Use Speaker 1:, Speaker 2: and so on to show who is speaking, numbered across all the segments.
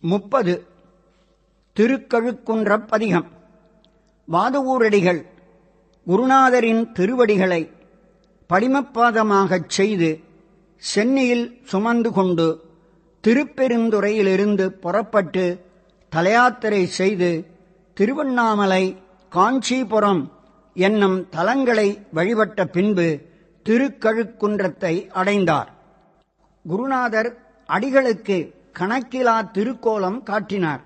Speaker 1: 30 திருக்கழுக்குன்றப் பதிகம். வாதவூரடிகள் குருநாதரின் திருவடிகளை படிமப்பாதமாகச் செய்து சென்னியில் சுமந்து கொண்டு திருப்பெருந்துறையிலிருந்து புறப்பட்டு தலயாத்திரை செய்து திருவண்ணாமலை, காஞ்சிபுரம் என்னும் தலங்களை வழிபட்ட பின்பு திருக்கழுக்குன்றத்தை அடைந்தார். குருநாதர் அடிகளுக்கு கணக்கிலா திருக்கோலம் காட்டினார்.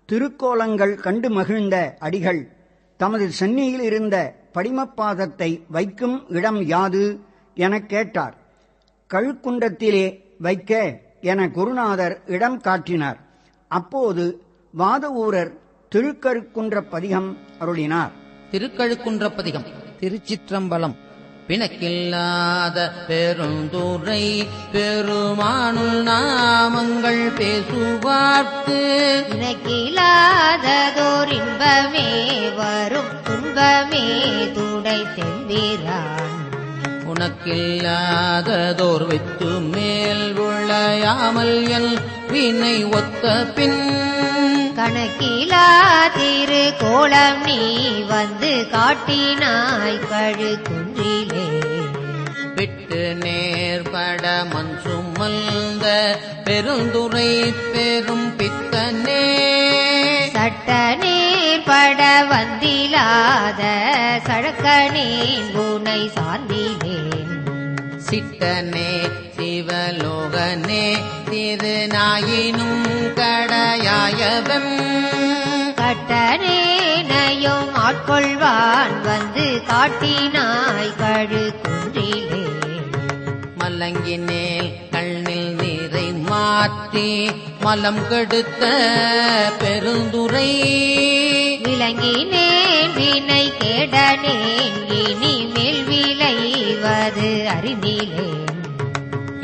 Speaker 1: திருக்கோலங்கள் கண்டு மகிழ்ந்த அடிகள் தமது சென்னியில் இருந்த படிமப்பாதத்தை வைக்கும் இடம் யாது எனக் கேட்டார். கழுக்குன்றத்திலே வைக்க என குருநாதர் இடம் காட்டினார். அப்போது வாதவூரர் திருக்கழுக்குன்றப் பதிகம் அருளினார்.
Speaker 2: திருக்கழுக்குன்றப் பதிகம். திருச்சிற்றம்பலம். பிணக்கில்லாத பெருந்துரை பெருமானுள் நாமங்கள் பேசுவார்க்கு
Speaker 3: பிணக்கில்லாததோர் இன்பமே வரும் துன்பமே துடை தெம்பிரான்
Speaker 2: உனக்கில்லாததோர் வைத்து மேல் விளையாமல் என் வினை ஒத்த பின்
Speaker 3: கணக்கிலா திரு கோலம் நீ வந்து காட்டினாய் கழுக்குன்றிலே
Speaker 2: விட்டு நேர்பட மண் சுமந்த பெருந்துரை பெரும் பித்தனே
Speaker 3: சட்ட நேர்பட வந்திலாத சழக்கனேன் உனை சார்ந்திலேன்
Speaker 2: சிட்டனே சிவலோகனே திருநாயினும் கடையாயவன்
Speaker 3: கட்டனேனையும் ஆட்கொள்வான் வந்து காட்டினாய் கழுக்குன்றிலே
Speaker 2: மலங்கினேல் கண்ணில் நீரை மாற்றி மலம் கெடுத்த பெருந்துரை
Speaker 3: விளங்கினேன் வினை கேடனேன் இனிமேல் விளைவது அறிந்திலேன்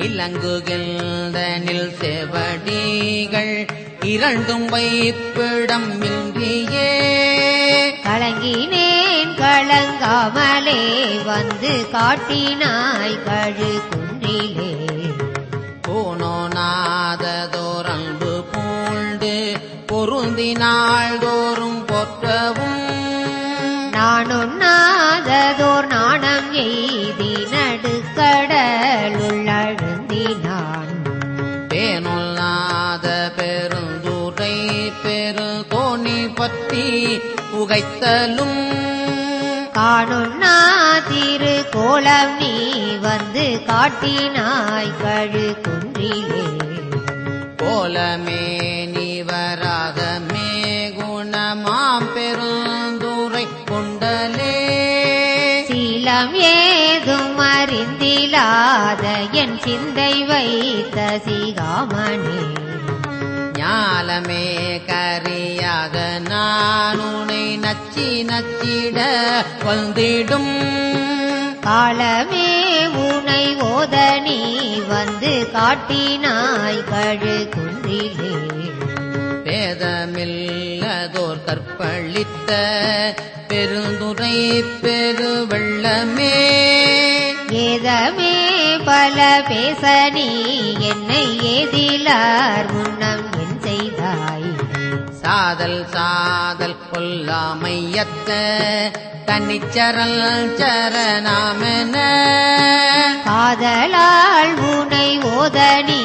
Speaker 2: இலங்குகின்றனில் செவடிகள் இரண்டும் வைப்பிடம் இன்றியே
Speaker 3: கலங்கினேன் கலங்காமலே வந்து காட்டினாய் கழுக்குன்றிலே
Speaker 2: போனோநாததோர் அன்பு பூண்டு பொருந்தினாள் தோறும் போற்றவும்
Speaker 3: நானுண்ணாததோர் நாணம் எய்தி நடுக்கடலுள்ளழுந்தினான்
Speaker 2: பேனொல்லாத பெருந்துரை பெரு தோணி பற்றி புகைத்தலும்
Speaker 3: காணுண்ணா திரு கோலம் நீ வந்து காட்டினாய் கழுக்குன்றிலே
Speaker 2: கோலமே நீவராக மே குணமாம் பெருந்துரை கொண்டலே
Speaker 3: சீலம் ஏதும் அறிந்திலாத என் சிந்தை வைத்த சிகாமணி
Speaker 2: ஞாலமே கரியாக நான் உனை நச்சி நச்சிட வந்திடும்
Speaker 3: காலமே உனை ஓத நீ வந்து காட்டினாய் கழுக்குன்றிலே
Speaker 2: பேதமில்லதோர் கற்பழித்த பெருந்துரை பெருவெள்ளமே
Speaker 3: ஏதமே பல பேச நீ என்னை ஏதிலார் முன்னம் என் செய்தாய்
Speaker 2: சாதல் சாதல் கொல்லாமையத்த தனிச்சரல் சரணாமென
Speaker 3: காதலால் உனை ஓத நீ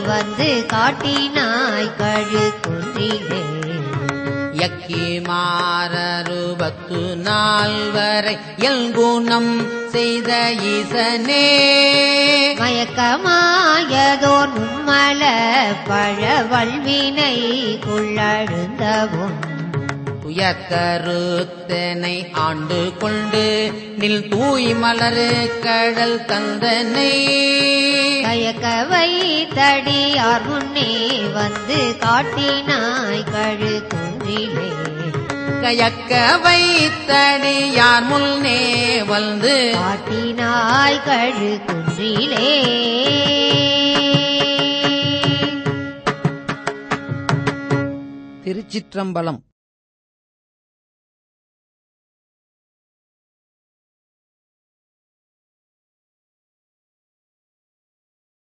Speaker 3: வந்து காட்டினாய் கழுக்குன்றிலே
Speaker 2: யக்கி மாரருபத்து நாள் வரை எல்குணம் செய்த ஈசனே
Speaker 3: மயக்கமாயதோர் மும்மல பழ வல்வினை குள்ளழுந்தவும்
Speaker 2: துயக்கருத்தனை ஆண்டு கொண்டு நில் தூய் மலரு கடல் தந்தனை
Speaker 3: கயக்க வைத்தடியார் முன்னே வந்து காட்டினாய் கழுக்குன்றிலே
Speaker 2: கயக்க வைத்தடியார் முன்னே வந்து
Speaker 3: காட்டினாய் கழுக்குன்றிலே.
Speaker 2: திருச்சிற்றம்பலம்.